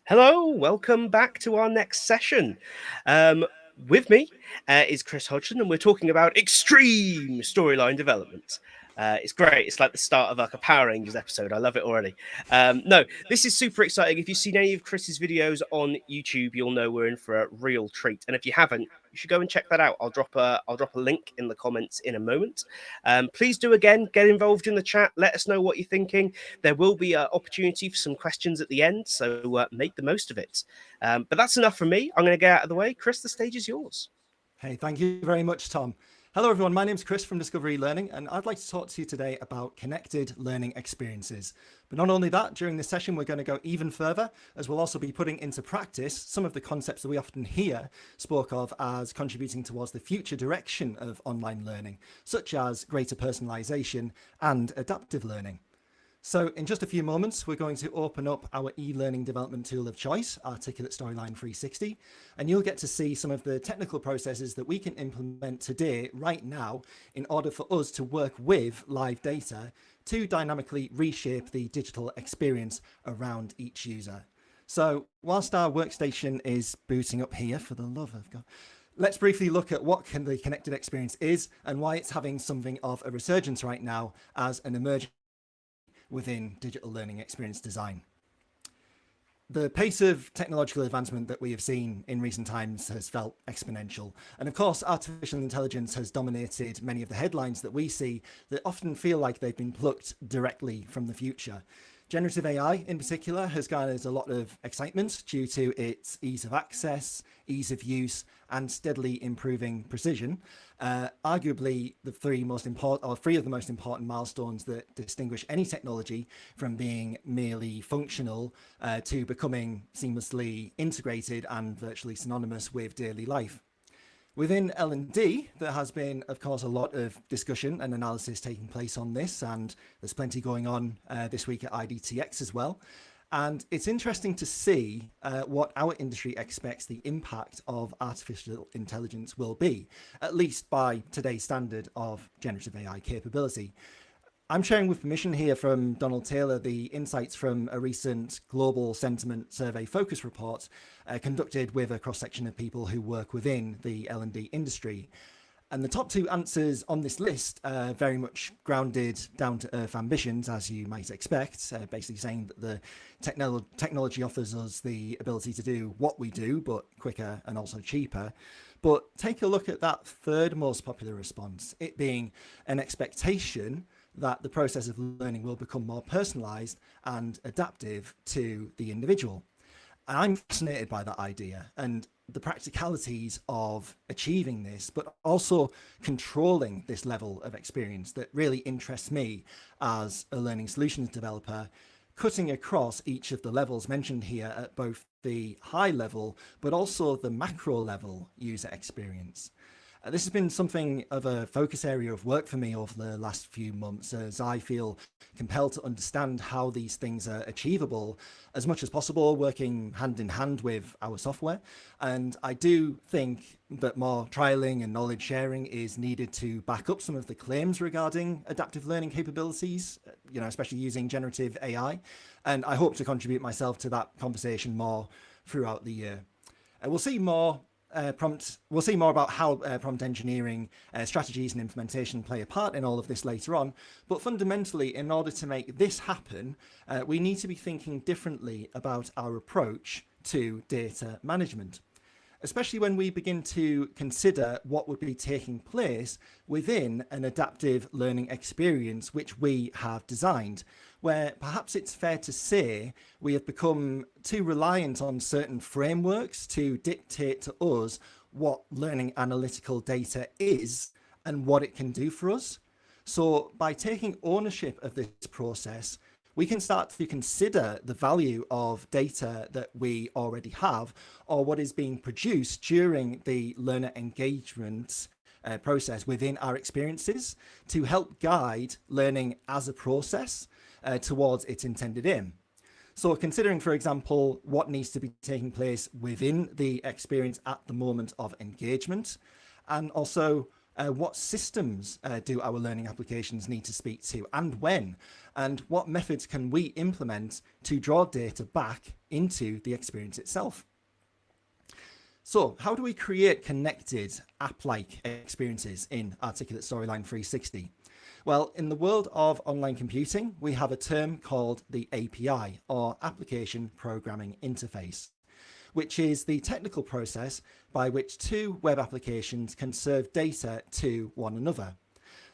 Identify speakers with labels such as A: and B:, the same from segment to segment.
A: Hello, welcome back to our next session. With me is Chris Hodgson, and we're talking about extreme storyline development. It's great. It's like the start of like a Power Rangers episode. I love it already. No, this is super exciting. If you've seen any of Chris's videos on YouTube, you'll know we're in for a real treat. And if you haven't, you should go and check that out. I'll drop a link in the comments in a moment. Please do again get involved in the chat. Let us know what you're thinking. There will be an opportunity for some questions at the end, so make the most of it. But that's enough from me. I'm going to get out of the way. Chris, the stage is yours.
B: Hey, thank you very much, Tom. Hello, everyone. My name's Chris from Discover eLearning, and I'd like to talk to you today about connected learning experiences. But not only that, during this session, we're going to go even further, as we'll also be putting into practice some of the concepts that we often hear spoke of as contributing towards the future direction of online learning, such as greater personalization and adaptive learning. So in just a few moments, we're going to open up our e-learning development tool of choice, Articulate Storyline 360, and you'll get to see some of the technical processes that we can implement today, right now, in order for us to work with live data to dynamically reshape the digital experience around each user. So whilst our workstation is booting up here, for the love of God, let's briefly look at what the connected experience is and why it's having something of a resurgence right now as an emerging within digital learning experience design. The pace of technological advancement that we have seen in recent times has felt exponential. And of course, artificial intelligence has dominated many of the headlines that we see that often feel like they've been plucked directly from the future. Generative AI in particular has garnered a lot of excitement due to its ease of access, ease of use, and steadily improving precision. Arguably, three of the most important milestones that distinguish any technology from being merely functional to becoming seamlessly integrated and virtually synonymous with daily life. Within L&D, there has been, of course, a lot of discussion and analysis taking place on this, and there's plenty going on this week at IDTX as well. And it's interesting to see what our industry expects the impact of artificial intelligence will be, at least by today's standard of generative AI capability. I'm sharing with permission here from Donald Taylor the insights from a recent global sentiment survey focus report conducted with a cross-section of people who work within the L&D industry. And the top two answers on this list are very much grounded, down-to-earth ambitions, as you might expect, basically saying that the technology offers us the ability to do what we do, but quicker and also cheaper. But take a look at that third most popular response, it being an expectation that the process of learning will become more personalized and adaptive to the individual. And I'm fascinated by that idea and the practicalities of achieving this, but also controlling this level of experience that really interests me as a learning solutions developer, cutting across each of the levels mentioned here at both the high level, but also the macro level user experience. This has been something of a focus area of work for me over the last few months, as I feel compelled to understand how these things are achievable as much as possible, working hand in hand with our software. And I do think that more trialing and knowledge sharing is needed to back up some of the claims regarding adaptive learning capabilities, especially using generative AI. And I hope to contribute myself to that conversation more throughout the year. We'll see more about how prompt engineering strategies and implementation play a part in all of this later on. But fundamentally, in order to make this happen, we need to be thinking differently about our approach to data management, especially when we begin to consider what would be taking place within an adaptive learning experience which we have designed, where perhaps it's fair to say we have become too reliant on certain frameworks to dictate to us what learning analytical data is and what it can do for us. So by taking ownership of this process, we can start to consider the value of data that we already have or what is being produced during the learner engagement process within our experiences to help guide learning as a process towards its intended aim. So considering, for example, what needs to be taking place within the experience at the moment of engagement, and also What systems do our learning applications need to speak to, and when? And what methods can we implement to draw data back into the experience itself? So how do we create connected app-like experiences in Articulate Storyline 360? Well, in the world of online computing, we have a term called the API, or Application Programming Interface, which is the technical process by which two web applications can serve data to one another.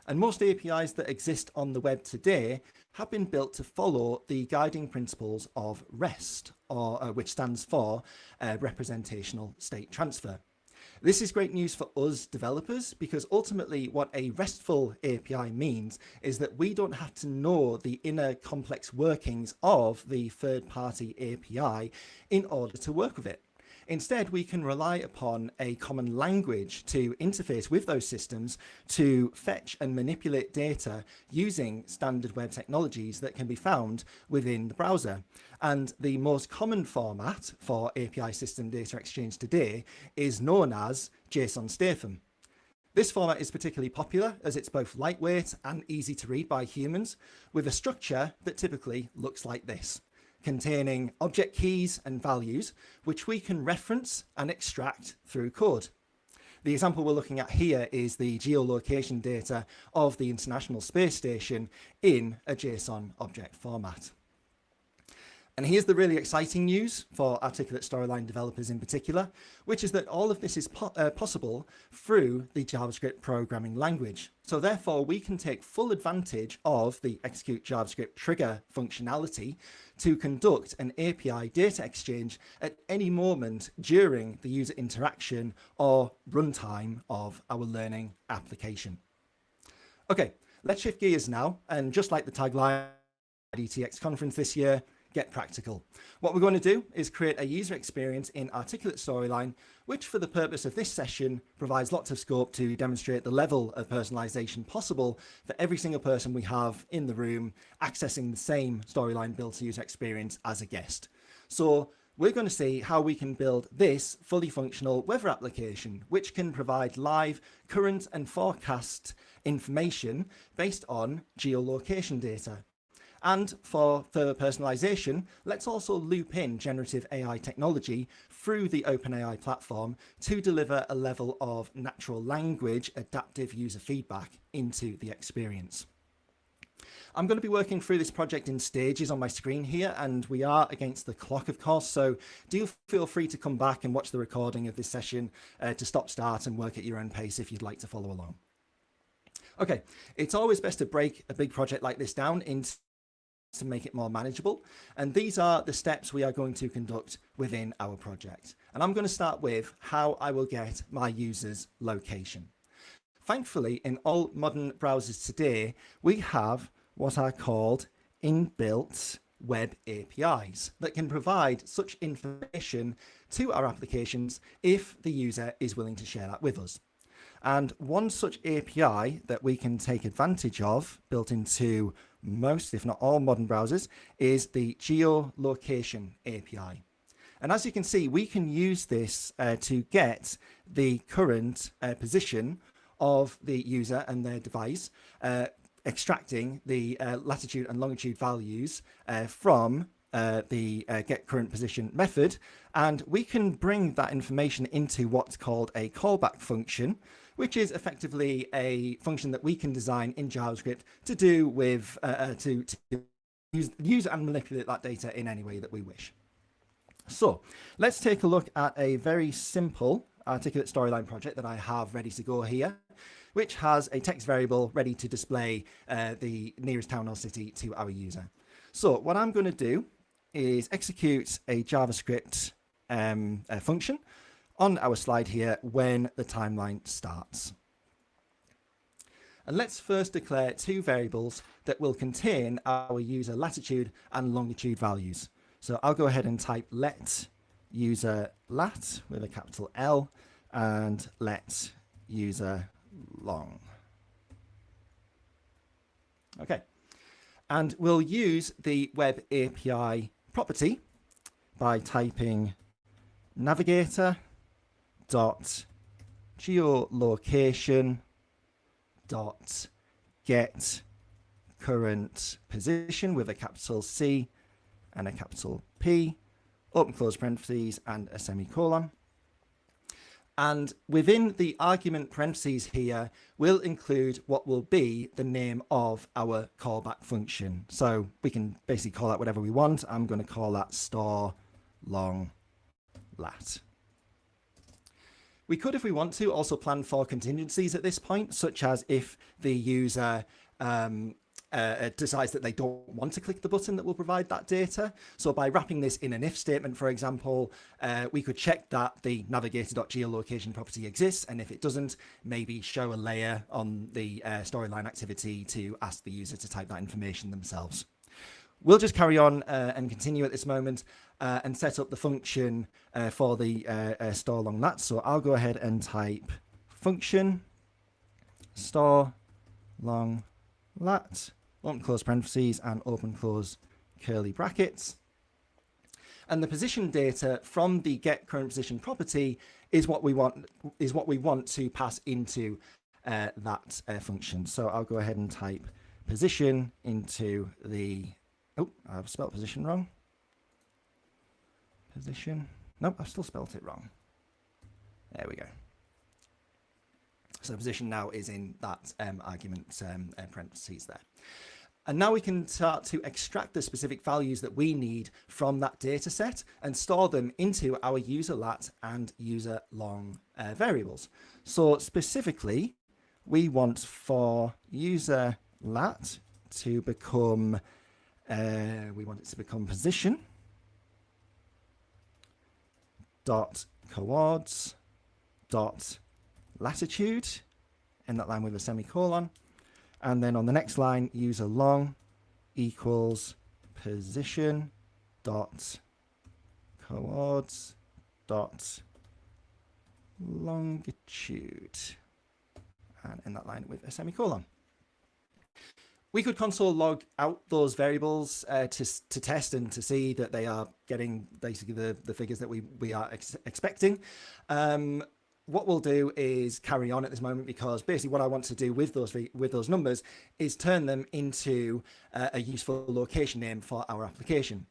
B: And most APIs that exist on the web today have been built to follow the guiding principles of REST, which stands for Representational State Transfer. This is great news for us developers, because ultimately what a RESTful API means is that we don't have to know the inner complex workings of the third-party API in order to work with it. Instead, we can rely upon a common language to interface with those systems to fetch and manipulate data using standard web technologies that can be found within the browser. And the most common format for API system data exchange today is known as JSON Statham. This format is particularly popular as it's both lightweight and easy to read by humans, with a structure that typically looks like this, containing object keys and values, which we can reference and extract through code. The example we're looking at here is the geolocation data of the International Space Station in a JSON object format. And here's the really exciting news for Articulate Storyline developers in particular, which is that all of this is possible through the JavaScript programming language. So therefore, we can take full advantage of the Execute JavaScript trigger functionality to conduct an API data exchange at any moment during the user interaction or runtime of our learning application. Okay, let's shift gears now. And just like the tagline IDTX Conference this year, get practical. What we're going to do is create a user experience in Articulate Storyline, which for the purpose of this session provides lots of scope to demonstrate the level of personalization possible for every single person we have in the room accessing the same Storyline built user experience as a guest. So we're going to see how we can build this fully functional weather application, which can provide live, current and forecast information based on geolocation data. And for further personalization, let's also loop in generative AI technology through the OpenAI platform to deliver a level of natural language adaptive user feedback into the experience. I'm going to be working through this project in stages on my screen here, and we are against the clock, of course, so do feel free to come back and watch the recording of this session to stop, start and work at your own pace if you'd like to follow along. Okay, it's always best to break a big project like this down into to make it more manageable. And these are the steps we are going to conduct within our project. And I'm going to start with how I will get my user's location. Thankfully, in all modern browsers today, we have what are called inbuilt web APIs that can provide such information to our applications if the user is willing to share that with us. And one such API that we can take advantage of, built into most, if not all, modern browsers, is the Geolocation API. And as you can see, we can use this to get the current position of the user and their device, extracting the latitude and longitude values from the get current position method. And we can bring that information into what's called a callback function, which is effectively a function that we can design in JavaScript to do with to use and manipulate that data in any way that we wish. So let's take a look at a very simple Articulate Storyline project that I have ready to go here, which has a text variable ready to display the nearest town or city to our user. So what I'm going to do is execute a JavaScript function on our slide here when the timeline starts. And let's first declare two variables that will contain our user latitude and longitude values. So I'll go ahead and type let user lat with a capital L and let user long. Okay. And we'll use the web API property by typing navigator dot geolocation dot get current position with a capital C and a capital P, open close parentheses and a semicolon. And within the argument parentheses here, we'll include what will be the name of our callback function. So we can basically call that whatever we want. I'm going to call that store long lat. We could, if we want to, also plan for contingencies at this point, such as if the user decides that they don't want to click the button that will provide that data. So by wrapping this in an if statement, for example, we could check that the navigator.geolocation property exists. And if it doesn't, maybe show a layer on the storyline activity to ask the user to type that information themselves. We'll just carry on and continue at this moment and set up the function for the store long lat. So I'll go ahead and type function store long lat, open close parentheses and open close curly brackets. And the position data from the get current position property is what we want to pass into that function. So I'll go ahead and type position into the, oh, I've spelled position wrong. Position, nope, I've still spelled it wrong. There we go. So position now is in that argument parentheses there. And now we can start to extract the specific values that we need from that data set and store them into our user lat and user long variables. So specifically, we want for user lat to become, we want it to become position dot coords dot latitude, in that line with a semicolon, and then on the next line user long equals position dot coords dot longitude, and in that line with a semicolon. We could console log out those variables to test and to see that they are getting basically the figures that we are expecting. What we'll do is carry on at this moment, because basically what I want to do with those numbers is turn them into a useful location name for our application.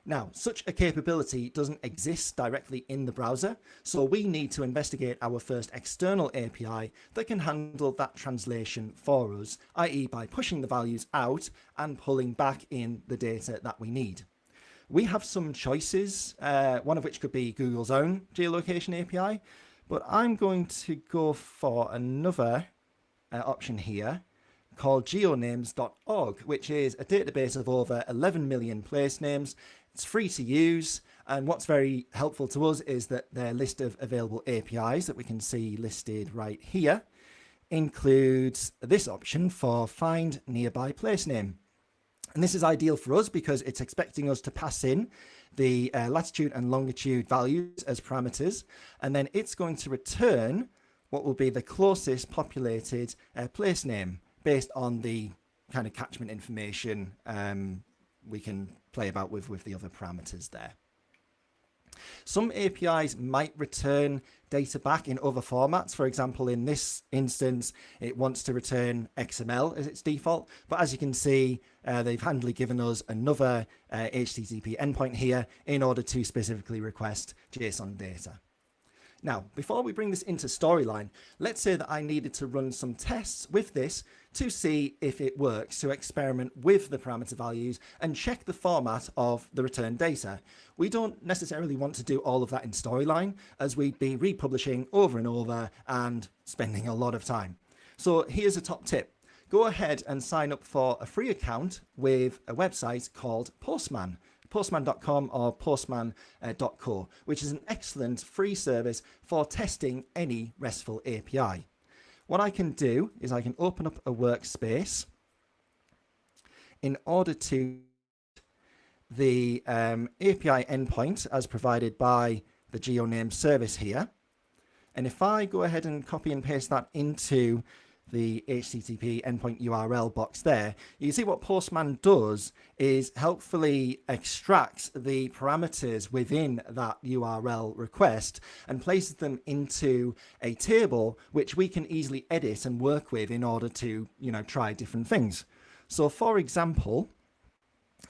B: Now, such a capability doesn't exist directly in the browser, so we need to investigate our first external API that can handle that translation for us, i.e. by pushing the values out and pulling back in the data that we need. We have some choices, one of which could be Google's own geolocation API, but I'm going to go for another option here called geonames.org, which is a database of over 11 million place names. It's free to use, and what's very helpful to us is that their list of available APIs that we can see listed right here includes this option for find nearby place name. And this is ideal for us because it's expecting us to pass in the latitude and longitude values as parameters, and then it's going to return what will be the closest populated place name based on the kind of catchment information we can play about with the other parameters there. Some APIs might return data back in other formats. For example, in this instance, it wants to return XML as its default. But as you can see, they've handily given us another HTTP endpoint here in order to specifically request JSON data. Now, before we bring this into Storyline, let's say that I needed to run some tests with this to see if it works, to experiment with the parameter values and check the format of the return data. We don't necessarily want to do all of that in Storyline, as we'd be republishing over and over and spending a lot of time. So here's a top tip. Go ahead and sign up for a free account with a website called Postman. Postman.com or postman.co, which is an excellent free service for testing any RESTful API. What I can do is I can open up a workspace in order to the API endpoint as provided by the GeoName service here. And if I go ahead and copy and paste that into the HTTP endpoint URL box there, you can see what Postman does is helpfully extracts the parameters within that URL request and places them into a table which we can easily edit and work with in order to, try different things. So for example,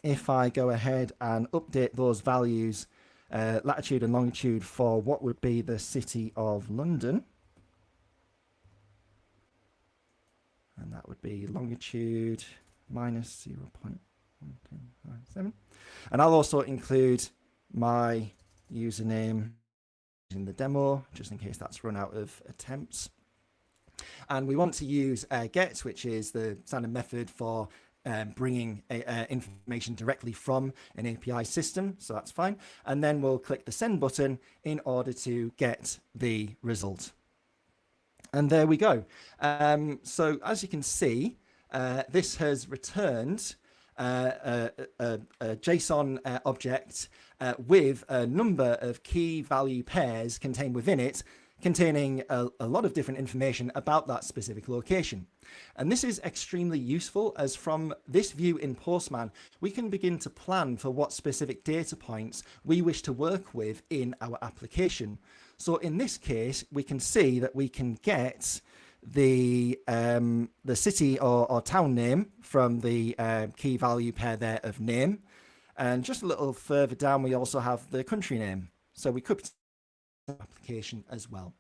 B: if I go ahead and update those values, latitude and longitude for what would be the city of London, and that would be longitude minus 0.1257. And I'll also include my username in the demo, just in case that's run out of attempts. And we want to use get, which is the standard method for bringing information directly from an API system. So that's fine. And then we'll click the send button in order to get the result. And there we go. So as you can see, this has returned a JSON object with a number of key value pairs contained within it, containing a lot of different information about that specific location. And this is extremely useful, as from this view in Postman, we can begin to plan for what specific data points we wish to work with in our application. So in this case, we can see that we can get the city or town name from the key value pair there of name. And just a little further down, we also have the country name. So we could application as well.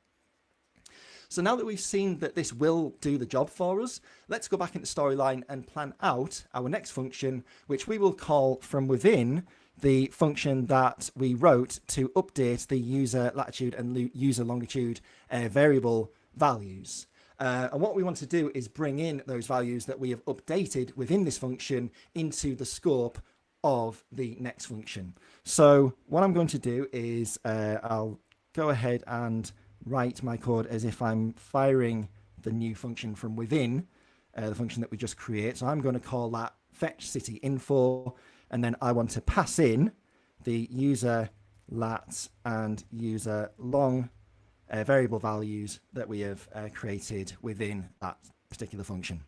B: So now that we've seen that this will do the job for us, let's go back into Storyline and plan out our next function, which we will call from within the function that we wrote to update the user latitude and user longitude variable values. And what we want to do is bring in those values that we have updated within this function into the scope of the next function. So what I'm going to do is I'll go ahead and write my code as if I'm firing the new function from within the function that we just create. So I'm going to call that fetch city info, and then I want to pass in the user lat and user long variable values that we have created within that particular function.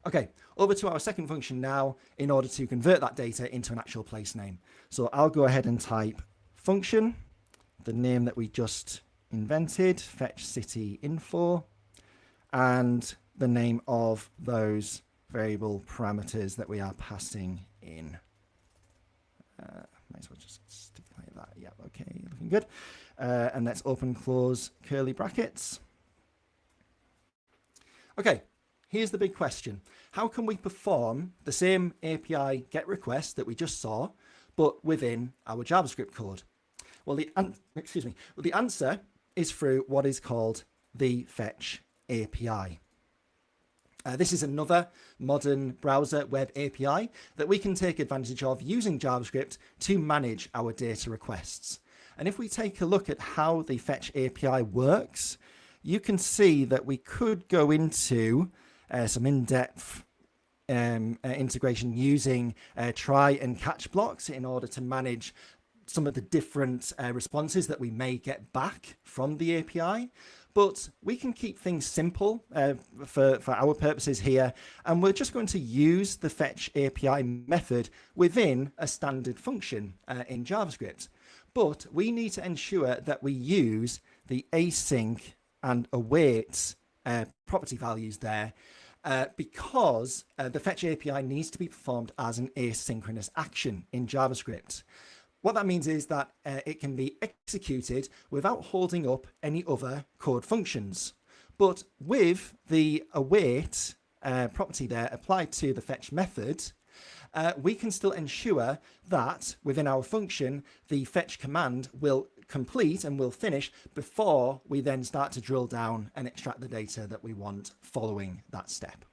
B: Okay, over to our second function now in order to convert that data into an actual place name. So I'll go ahead and type function, the name that we just invented, fetch city info, and the name of those variable parameters that we are passing in. Might as well just stick it like that. Yeah, okay, looking good. And let's open, close curly brackets. Okay, here's the big question. How can we perform the same API GET request that we just saw, but within our JavaScript code? Well, the answer is through what is called the Fetch API. This is another modern browser web API that we can take advantage of using JavaScript to manage our data requests. And if we take a look at how the Fetch API works, you can see that we could go into some in-depth integration using try and catch blocks in order to manage some of the different responses that we may get back from the API. But we can keep things simple for our purposes here, and we're just going to use the fetch API method within a standard function in JavaScript. But we need to ensure that we use the async and await property values there because the fetch API needs to be performed as an asynchronous action in JavaScript. What that means is that it can be executed without holding up any other code functions. But with the await property there applied to the fetch method, we can still ensure that within our function, the fetch command will complete and will finish before we then start to drill down and extract the data that we want following that step.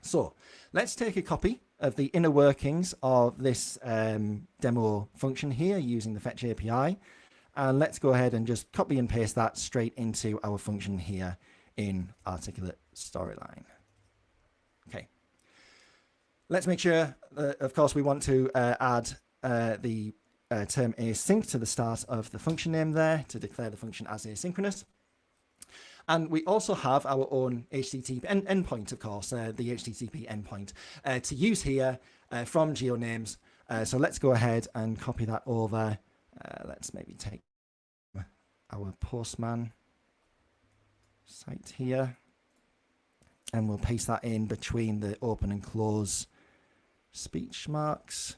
B: So let's take a copy of the inner workings of this demo function here using the fetch API. And let's go ahead and just copy and paste that straight into our function here in Articulate Storyline. Okay. Let's make sure, of course, we want to add the term async to the start of the function name there to declare the function as asynchronous. And we also have our own HTTP endpoint, of course, the HTTP endpoint to use here from GeoNames. So let's go ahead and copy that over. Let's maybe take our Postman site here, and we'll paste that in between the open and close speech marks.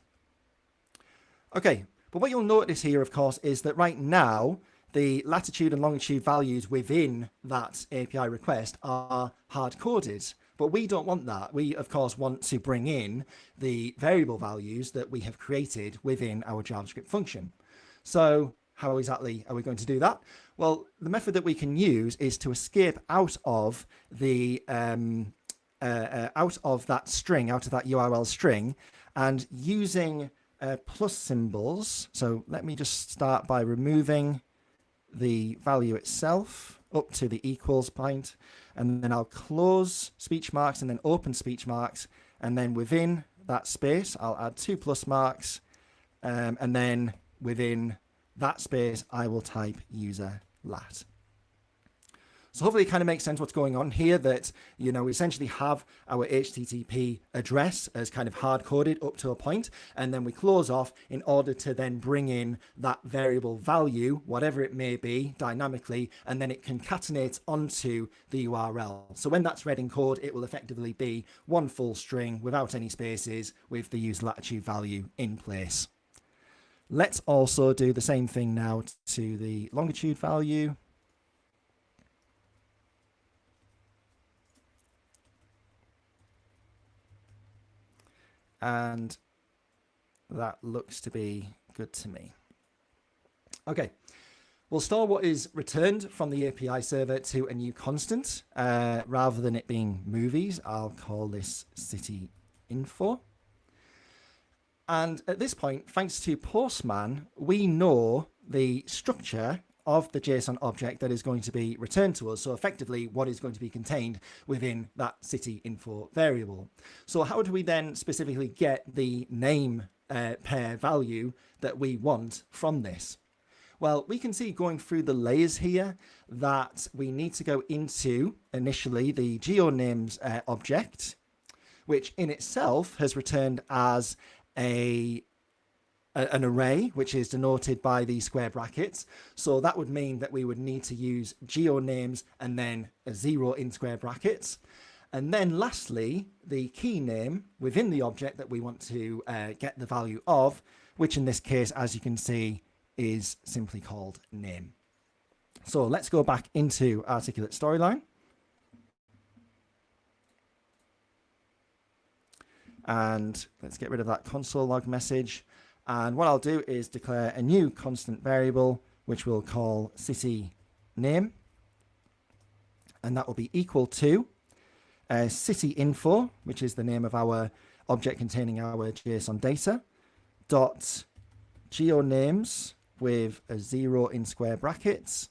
B: Okay, but what you'll notice here, of course, is that right now, the latitude and longitude values within that API request are hard-coded, but we don't want that. We, of course, want to bring in the variable values that we have created within our JavaScript function. So how exactly are we going to do that? Well, the method that we can use is to escape out of the out of that string, out of that URL string, and using plus symbols. So let me just start by removing the value itself up to the equals point, and then I'll close speech marks and then open speech marks, and then within that space I'll add 2 plus marks, and then within that space I will type user lat. So hopefully it kind of makes sense what's going on here, that, you know, we essentially have our HTTP address as kind of hard coded up to a point, and then we close off in order to then bring in that variable value, whatever it may be, dynamically, and then it concatenates onto the URL. So when that's read in code, it will effectively be one full string without any spaces with the user latitude value in place. Let's also do the same thing now to the longitude value. And that looks to be good to me. Okay, we'll store what is returned from the API server to a new constant. Rather than it being movies, I'll call this city info. And at this point, thanks to Postman, we know the structure of the JSON object that is going to be returned to us. So effectively what is going to be contained within that city info variable. So how do we then specifically get the name pair value that we want from this? Well, we can see going through the layers here that we need to go into initially the GeoNames object, which in itself has returned as an array, which is denoted by these square brackets. So that would mean that we would need to use GeoNames and then a 0 in square brackets. And then lastly, the key name within the object that we want to get the value of, which in this case, as you can see, is simply called name. So let's go back into Articulate Storyline. And let's get rid of that console log message. And what I'll do is declare a new constant variable, which we'll call city name. And that will be equal to city info, which is the name of our object containing our JSON data, dot geonames with a 0 in square brackets,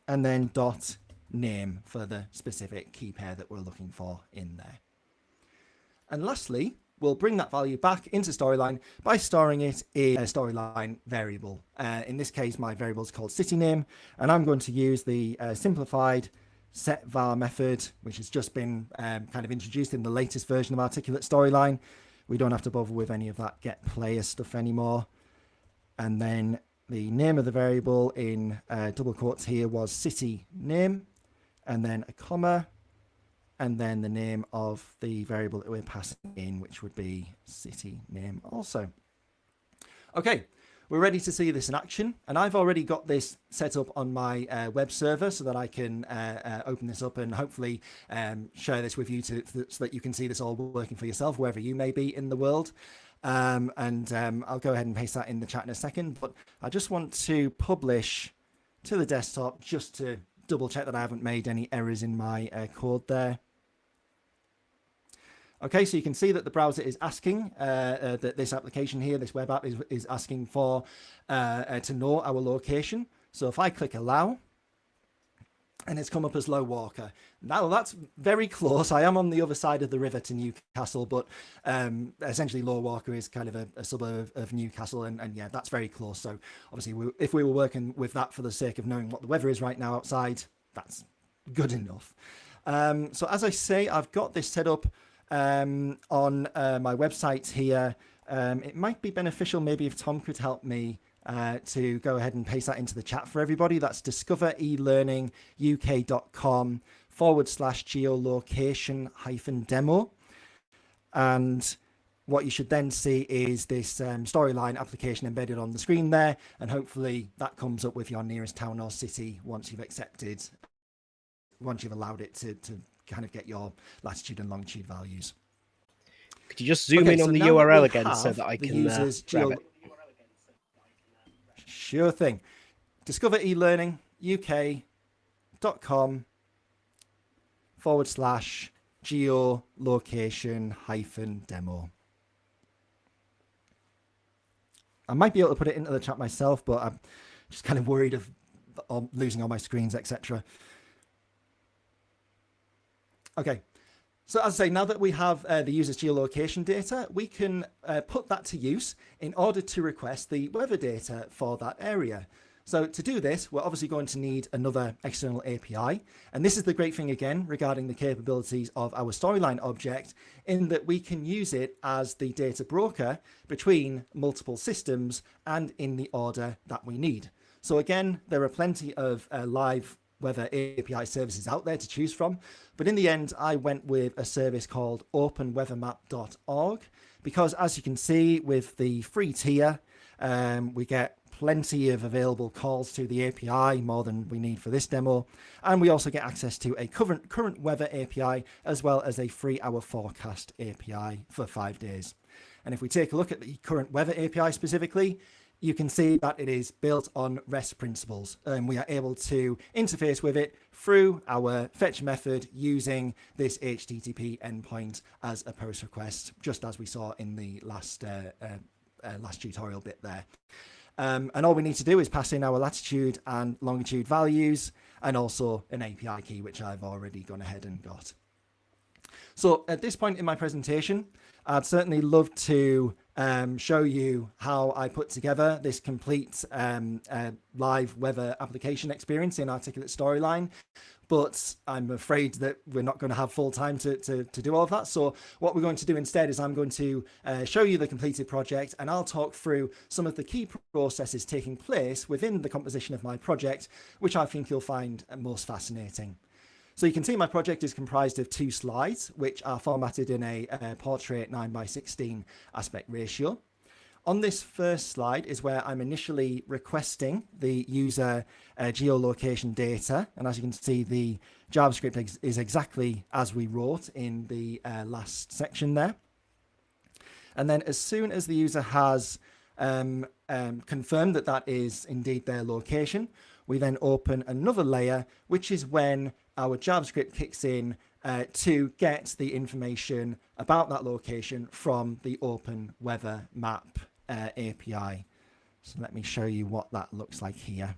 B: and then dot name for the specific key pair that we're looking for in there. And lastly, we'll bring that value back into Storyline by storing it in a Storyline variable. In this case, my variable is called city name, and I'm going to use the simplified setVar method, which has just been kind of introduced in the latest version of Articulate Storyline. We don't have to bother with any of that get player stuff anymore. And then the name of the variable in double quotes here was city name, and then a comma, and then the name of the variable that we're passing in, which would be city name also. Okay, we're ready to see this in action, and I've already got this set up on my web server so that I can open this up and hopefully share this with you so that you can see this all working for yourself wherever you may be in the world. I'll go ahead and paste that in the chat in a second, but I just want to publish to the desktop just to double check that I haven't made any errors in my code there. Okay, so you can see that the browser is asking that this application here, this web app is asking for to know our location. So if I click allow, and it's come up as Low Walker. Now that's very close. I am on the other side of the river to Newcastle, but essentially Low Walker is kind of a suburb of Newcastle, and yeah, that's very close. So obviously if we were working with that for the sake of knowing what the weather is right now outside, that's good enough. So as I say, I've got this set up on my website here. It might be beneficial maybe if Tom could help me to go ahead and paste that into the chat for everybody. That's discoverelearninguk.com/geolocation-demo. And what you should then see is this storyline application embedded on the screen there. And hopefully that comes up with your nearest town or city once you've allowed it to kind of get your latitude and longitude values.
A: Could you just zoom in on the URL again so that I can grab it?
B: Sure thing. discoverelearninguk.com/geolocation-demo. I might be able to put it into the chat myself, but I'm just kind of worried of losing all my screens, etc. Okay, so as I say, now that we have the user's geolocation data, we can put that to use in order to request the weather data for that area. So to do this, we're obviously going to need another external API. And this is the great thing again regarding the capabilities of our storyline object, in that we can use it as the data broker between multiple systems and in the order that we need. So again, there are plenty of live weather API services out there to choose from. But in the end, I went with a service called openweathermap.org, because as you can see with the free tier, we get plenty of available calls to the API, more than we need for this demo. And we also get access to a current weather API, as well as a 3-hour forecast API for 5 days. And if we take a look at the current weather API specifically, you can see that it is built on REST principles, and we are able to interface with it through our fetch method using this HTTP endpoint as a post request, just as we saw in the last tutorial bit there. And all we need to do is pass in our latitude and longitude values, and also an API key, which I've already gone ahead and got. So at this point in my presentation, I'd certainly love to show you how I put together this complete live weather application experience in Articulate Storyline. But I'm afraid that we're not going to have full time to do all of that. So what we're going to do instead is I'm going to show you the completed project, and I'll talk through some of the key processes taking place within the composition of my project, which I think you'll find most fascinating. So you can see my project is comprised of 2 slides, which are formatted in a portrait 9:16 aspect ratio. On this first slide is where I'm initially requesting the user geolocation data. And as you can see, the JavaScript is exactly as we wrote in the last section there. And then as soon as the user has confirmed that that is indeed their location, we then open another layer, which is when our JavaScript kicks in to get the information about that location from the Open Weather Map API. So let me show you what that looks like here.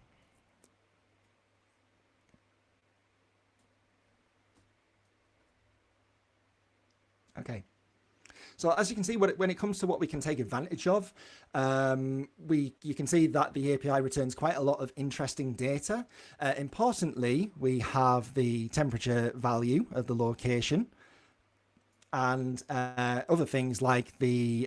B: Okay. So as you can see, when it comes to what we can take advantage of, you can see that the API returns quite a lot of interesting data. Importantly, we have the temperature value of the location, and other things like the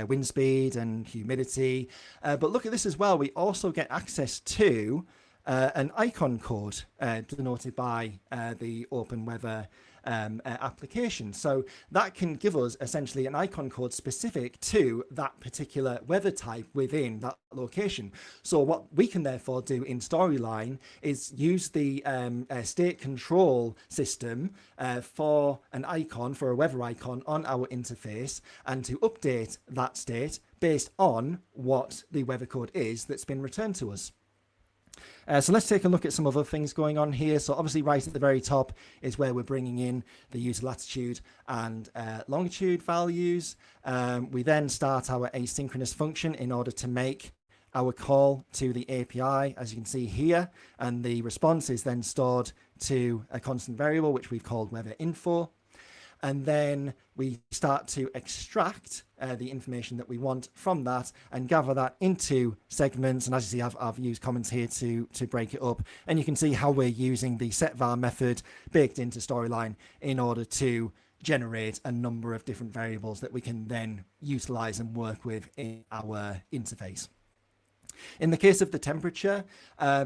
B: wind speed and humidity. But look at this as well. We also get access to an icon code denoted by the Open Weather application. So that can give us essentially an icon code specific to that particular weather type within that location. So what we can therefore do in Storyline is use the state control system for an icon, for a weather icon on our interface, and to update that state based on what the weather code is that's been returned to us. So let's take a look at some other things going on here. So obviously right at the very top is where we're bringing in the user latitude and longitude values. We then start our asynchronous function in order to make our call to the API, as you can see here, and the response is then stored to a constant variable, which we've called weather info. And then we start to extract the information that we want from that and gather that into segments. And as you see, I've used comments here to break it up. And you can see how we're using the setVar method baked into Storyline in order to generate a number of different variables that we can then utilize and work with in our interface. In the case of the temperature,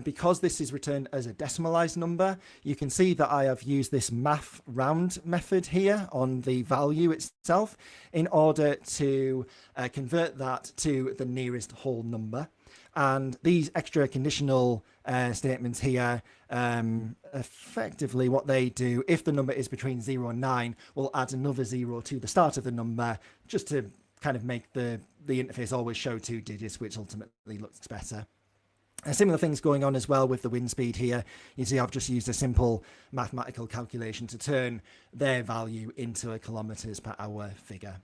B: because this is returned as a decimalized number, you can see that I have used this math round method here on the value itself in order to convert that to the nearest whole number. And these extra conditional statements here, effectively what they do, if the number is between 0 and 9, will add another 0 to the start of the number just to kind of make the interface always show 2 digits, which ultimately looks better. Similar things going on as well with the wind speed here. You see I've just used a simple mathematical calculation to turn their value into a kilometers per hour figure.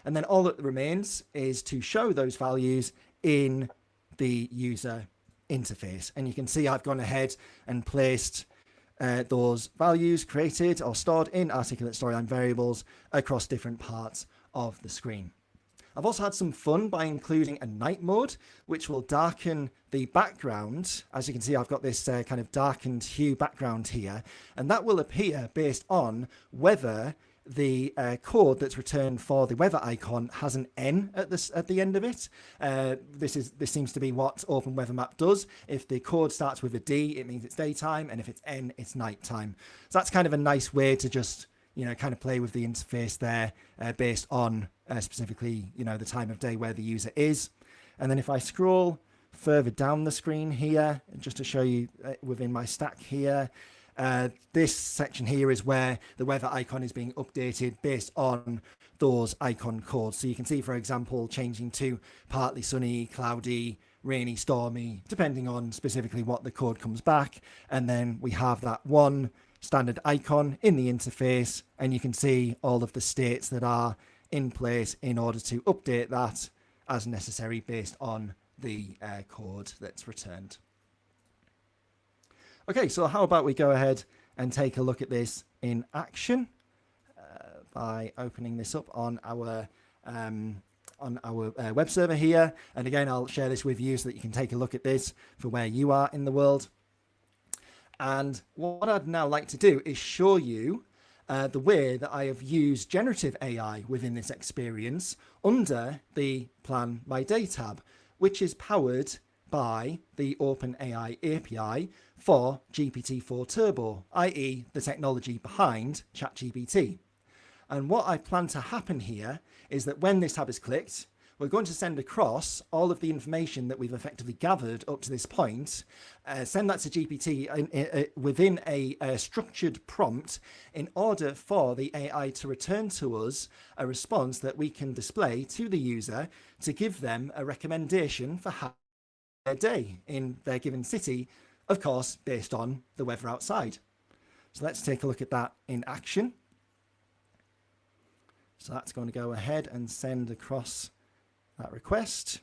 B: And then all that remains is to show those values in the user interface. And you can see I've gone ahead and placed those values created or stored in articulate storyline variables across different parts of the screen. I've also had some fun by including a night mode, which will darken the background. As you can see, I've got this kind of darkened hue background here, and that will appear based on whether the code that's returned for the weather icon has an N at the end of it. This seems to be what Open Weather Map does. If the code starts with a D, it means it's daytime, and if it's N, it's nighttime. So that's kind of a nice way to just kind of play with the interface there based on specifically, the time of day where the user is. And then if I scroll further down the screen here, just to show you within my stack here, this section here is where the weather icon is being updated based on those icon codes. So you can see, for example, changing to partly sunny, cloudy, rainy, stormy, depending on specifically what the code comes back. And then we have that one standard icon in the interface, and you can see all of the states that are in place in order to update that as necessary based on the code that's returned. Okay, so how about we go ahead and take a look at this in action by opening this up on our web server here. And again, I'll share this with you so that you can take a look at this for where you are in the world. And what I'd now like to do is show you the way that I have used generative AI within this experience under the Plan My Day tab, which is powered by the OpenAI API for GPT-4 Turbo, i.e. the technology behind ChatGPT. And what I plan to happen here is that when this tab is clicked, we're going to send across all of the information that we've effectively gathered up to this point, send that to GPT within a structured prompt in order for the AI to return to us a response that we can display to the user to give them a recommendation for how their day in their given city, of course, based on the weather outside. So let's take a look at that in action. So that's going to go ahead and send across that request,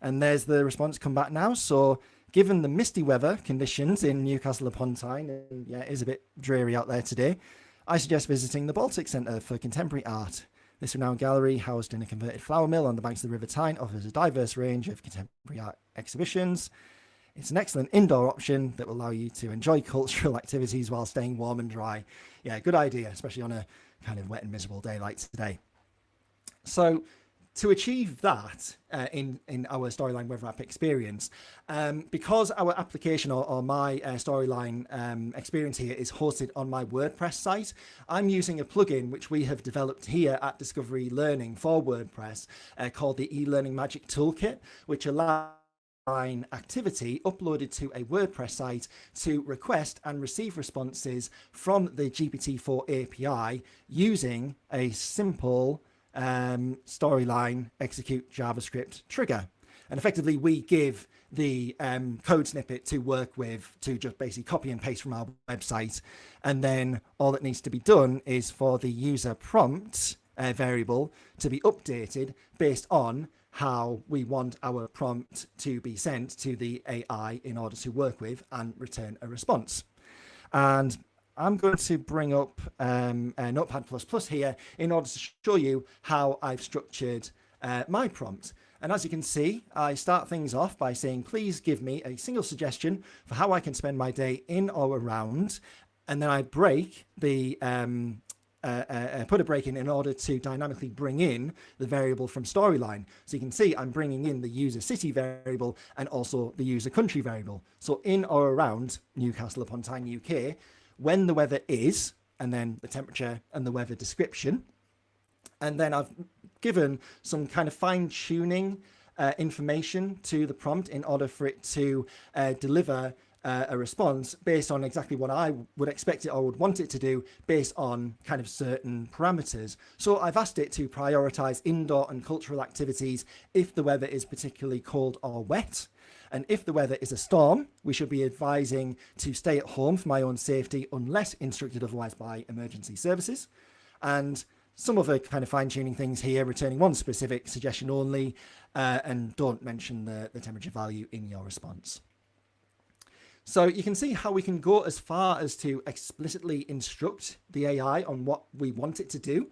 B: and there's the response come back now. So given the misty weather conditions in Newcastle upon Tyne, and yeah, it is a bit dreary out there today, I suggest visiting the Baltic Centre for Contemporary Art. This renowned gallery, housed in a converted flour mill on the banks of the River Tyne, offers a diverse range of contemporary art exhibitions. It's an excellent indoor option that will allow you to enjoy cultural activities while staying warm and dry. Yeah, good idea, especially on a kind of wet and miserable day like today. So to achieve that in our Storyline Weather App experience, because our application or my Storyline experience here is hosted on my WordPress site, I'm using a plugin which we have developed here at Discovery Learning for WordPress called the eLearning Magic Toolkit, which allows activity uploaded to a WordPress site to request and receive responses from the GPT-4 API using a simple Storyline Execute JavaScript trigger. And effectively we give the code snippet to work with to just basically copy and paste from our website, and then all that needs to be done is for the user prompt variable to be updated based on how we want our prompt to be sent to the AI in order to work with and return a response. And I'm going to bring up Notepad++ here in order to show you how I've structured my prompt. And as you can see, I start things off by saying, please give me a single suggestion for how I can spend my day in or around. And then I break the put a break in order to dynamically bring in the variable from storyline. So you can see I'm bringing in the user city variable and also the user country variable. So in or around Newcastle upon Tyne, UK, when the weather is, and then the temperature and the weather description. And then I've given some kind of fine tuning information to the prompt in order for it to deliver a response based on exactly what I would expect it or would want it to do based on kind of certain parameters. So I've asked it to prioritize indoor and cultural activities if the weather is particularly cold or wet. And if the weather is a storm, we should be advising to stay at home for my own safety unless instructed otherwise by emergency services. And some other kind of fine-tuning things here, returning one specific suggestion only, and don't mention the temperature value in your response. So you can see how we can go as far as to explicitly instruct the AI on what we want it to do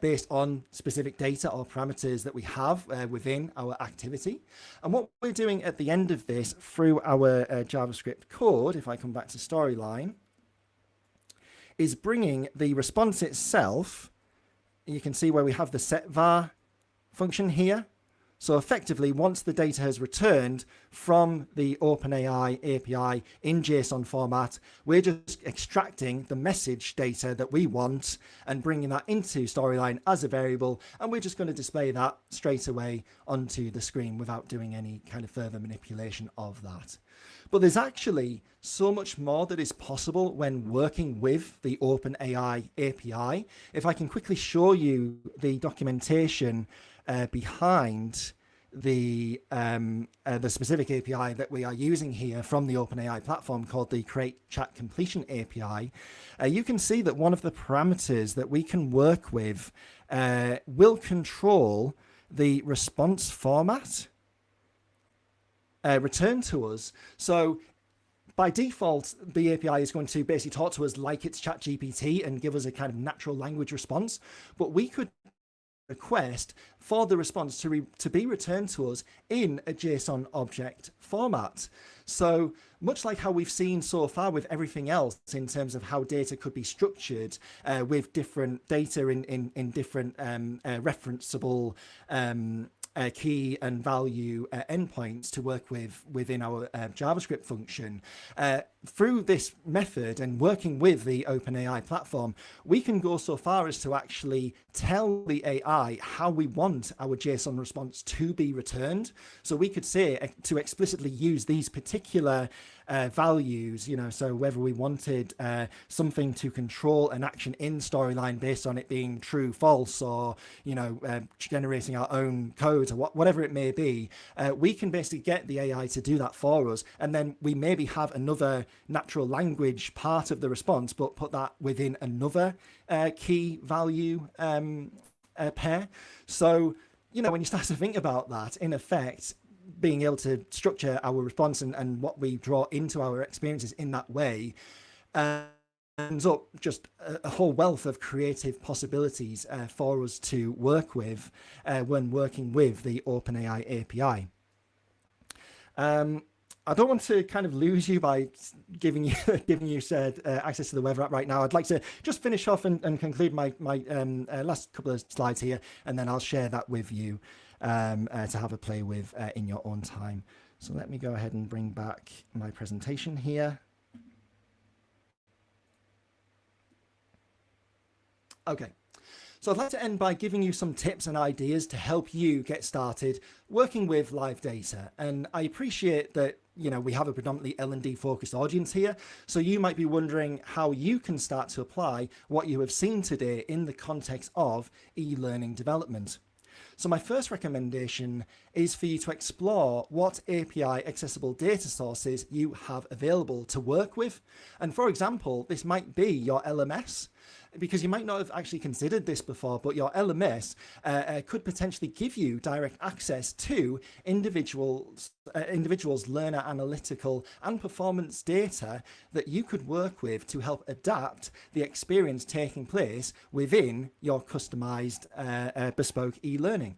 B: based on specific data or parameters that we have within our activity. And what we're doing at the end of this through our JavaScript code, if I come back to Storyline, is bringing the response itself. You can see where we have the setVar function here. So effectively, once the data has returned from the OpenAI API in JSON format, we're just extracting the message data that we want and bringing that into Storyline as a variable. And we're just going to display that straight away onto the screen without doing any kind of further manipulation of that. But there's actually so much more that is possible when working with the OpenAI API. If I can quickly show you the documentation behind the specific API that we are using here from the OpenAI platform called the Create Chat Completion API, you can see that one of the parameters that we can work with will control the response format returned to us. So by default, the API is going to basically talk to us like it's ChatGPT and give us a kind of natural language response, but we could request for the response to be returned to us in a JSON object format. So much like how we've seen so far with everything else in terms of how data could be structured with different data in different referenceable key and value endpoints to work with within our JavaScript function. Through this method and working with the OpenAI platform, we can go so far as to actually tell the AI how we want our JSON response to be returned. So we could say to explicitly use these particular values, so whether we wanted something to control an action in Storyline based on it being true, false, or, generating our own code or whatever it may be, we can basically get the AI to do that for us. And then we maybe have another natural language part of the response, but put that within another key value pair. So, when you start to think about that, in effect, being able to structure our response and what we draw into our experiences in that way ends up just a whole wealth of creative possibilities for us to work with when working with the OpenAI API. I don't want to kind of lose you by giving you said access to the weather app right now. I'd like to just finish off and conclude my last couple of slides here, and then I'll share that with you to have a play with in your own time. So let me go ahead and bring back my presentation here. Okay. So I'd like to end by giving you some tips and ideas to help you get started working with live data. And I appreciate that, we have a predominantly L&D focused audience here. So you might be wondering how you can start to apply what you have seen today in the context of e-learning development. So my first recommendation is for you to explore what API accessible data sources you have available to work with. And for example, this might be your LMS. because you might not have actually considered this before, but your LMS could potentially give you direct access to individuals' learner analytical and performance data that you could work with to help adapt the experience taking place within your customized bespoke e-learning.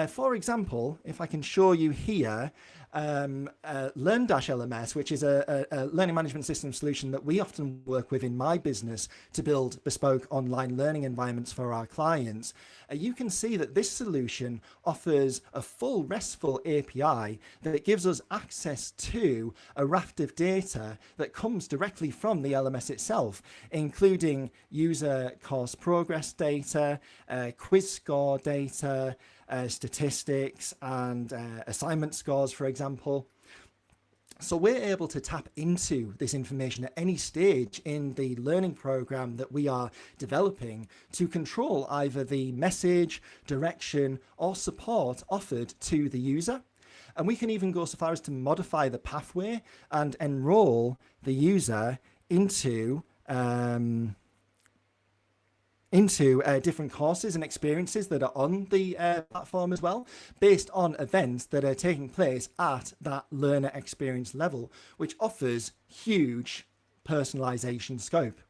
B: For example, if I can show you here, LearnDash-LMS, which is a learning management system solution that we often work with in my business to build bespoke online learning environments for our clients, you can see that this solution offers a full RESTful API that gives us access to a raft of data that comes directly from the LMS itself, including user course progress data, quiz score data, statistics and assignment scores, for example. So we're able to tap into this information at any stage in the learning program that we are developing to control either the message, direction, or support offered to the user. And we can even go so far as to modify the pathway and enroll the user into different courses and experiences that are on the platform as well, based on events that are taking place at that learner experience level, which offers huge personalization scope.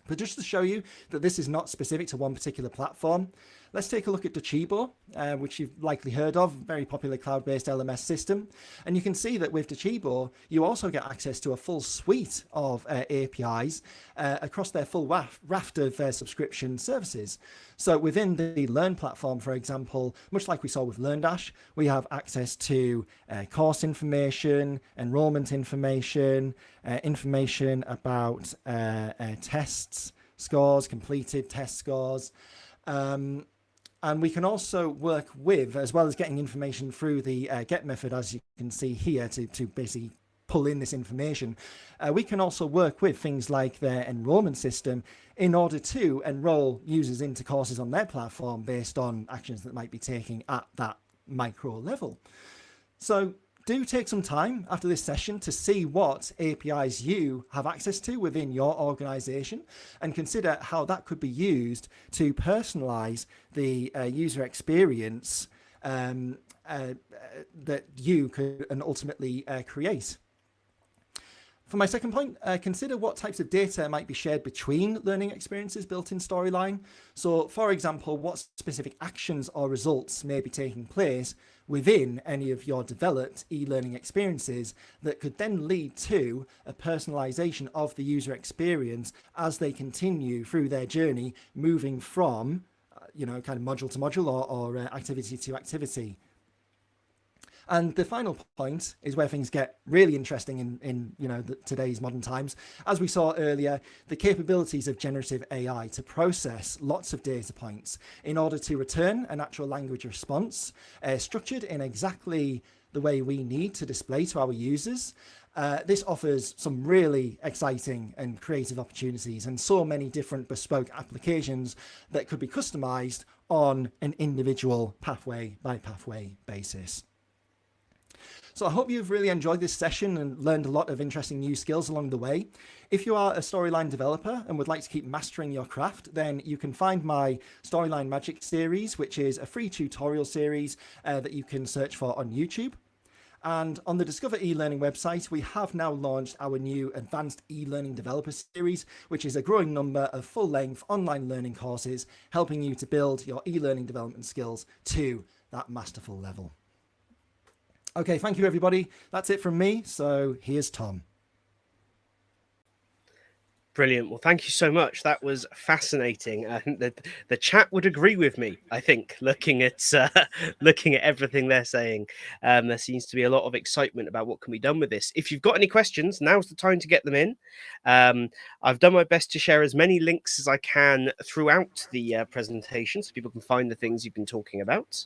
B: But just to show you that this is not specific to one particular platform, let's take a look at Docebo, which you've likely heard of, very popular cloud-based LMS system. And you can see that with Docebo, you also get access to a full suite of APIs across their full raft of subscription services. So within the Learn platform, for example, much like we saw with LearnDash, we have access to course information, enrollment information, information about tests, scores, completed test scores. And we can also work with, as well as getting information through the get method, as you can see here, to basically pull in this information. We can also work with things like their enrollment system in order to enroll users into courses on their platform based on actions that might be taking at that micro level. So do take some time after this session to see what APIs you have access to within your organization and consider how that could be used to personalize the user experience that you could ultimately create. For my second point, consider what types of data might be shared between learning experiences built in Storyline. So, for example, what specific actions or results may be taking place within any of your developed e-learning experiences that could then lead to a personalization of the user experience as they continue through their journey, moving from, kind of module to module or activity to activity. And the final point is where things get really interesting in today's modern times. As we saw earlier, the capabilities of generative AI to process lots of data points in order to return a natural language response structured in exactly the way we need to display to our users. This offers some really exciting and creative opportunities and so many different bespoke applications that could be customized on an individual pathway by pathway basis. So I hope you've really enjoyed this session and learned a lot of interesting new skills along the way. If you are a Storyline developer and would like to keep mastering your craft, then you can find my Storyline Magic series, which is a free tutorial series that you can search for on YouTube. And on the Discover eLearning website, we have now launched our new Advanced eLearning Developer Series, which is a growing number of full-length online learning courses, helping you to build your e-learning development skills to that masterful level. Okay, thank you, everybody. That's it from me. So here's Tom.
A: Brilliant. Well, thank you so much. That was fascinating. I think that the chat would agree with me. I think looking at everything they're saying, there seems to be a lot of excitement about what can be done with this. If you've got any questions, now's the time to get them in. I've done my best to share as many links as I can throughout the presentation, so people can find the things you've been talking about.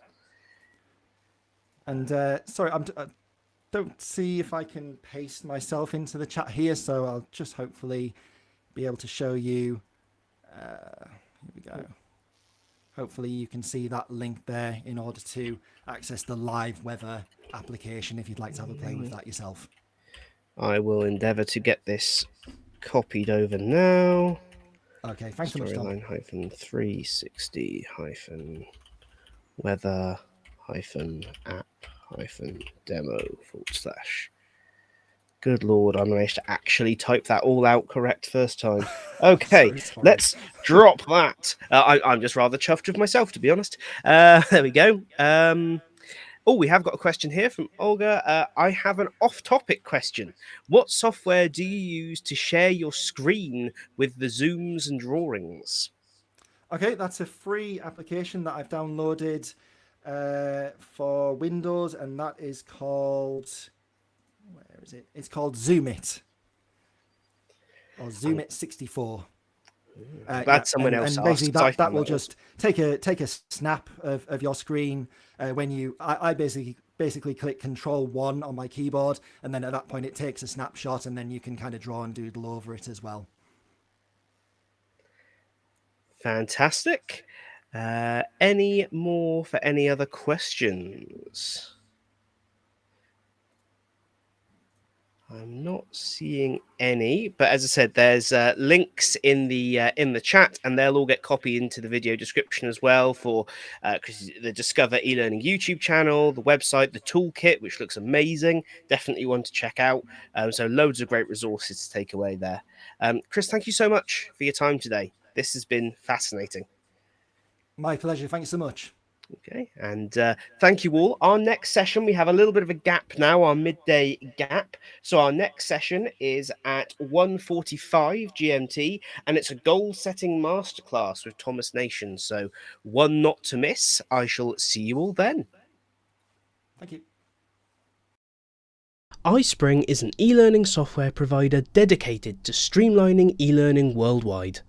B: And sorry, I don't see if I can paste myself into the chat here, so I'll just hopefully be able to show you. Here we go. Hopefully you can see that link there in order to access the live weather application if you'd like to have a play with that yourself.
A: I will endeavour to get this copied over now.
B: Okay, thanks so much, Tom.
A: Storyline hyphen 360 hyphen weather hyphen app hyphen demo / Good Lord, I managed to actually type that all out correct first time. Okay,
B: Sorry.
A: let's drop that. I'm just rather chuffed with myself, to be honest. There we go. Oh, we have got a question here from Olga. I have an off-topic question. What software do you use to share your screen with the zooms and drawings?
B: Okay, that's a free application that I've downloaded for Windows, and that is called, where is it? It's called Zoom It, or Zoom It 64.
A: Glad someone else
B: and
A: asked.
B: basically that will just take a snap of your screen when you. I basically click Control 1 on my keyboard, and then at that point it takes a snapshot, and then you can kind of draw and doodle over it as well.
A: Fantastic. Any more for any other questions? I'm not seeing any, but as I said, there's links in the chat, and they'll all get copied into the video description as well for the Discover eLearning YouTube channel, the website, the toolkit, which looks amazing. Definitely one to check out. So loads of great resources to take away there. Chris, thank you so much for your time today. This has been fascinating.
B: My pleasure. Thank you so much.
A: Okay, and thank you all. Our next session, we have a little bit of a gap now, our midday gap. So our next session is at 1:45 GMT, and it's a goal-setting masterclass with Thomas Nation. So one not to miss. I shall see you all then.
B: Thank you.
A: iSpring is an e-learning software provider dedicated to streamlining e-learning worldwide.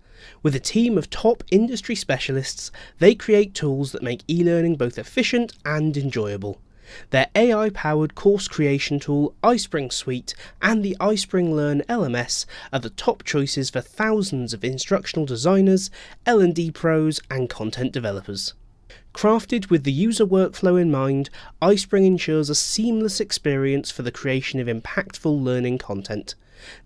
A: With a team of top industry specialists, they create tools that make e-learning both efficient and enjoyable. Their AI-powered course creation tool, iSpring Suite, and the iSpring Learn LMS are the top choices for thousands of instructional designers, L&D pros, and content developers. Crafted with the user workflow in mind, iSpring ensures a seamless experience for the creation of impactful learning content.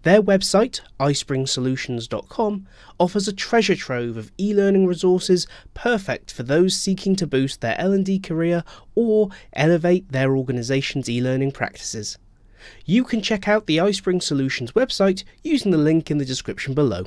A: Their website, ispringsolutions.com, offers a treasure trove of e-learning resources perfect for those seeking to boost their L&D career or elevate their organization's e-learning practices. You can check out the iSpring Solutions website using the link in the description below.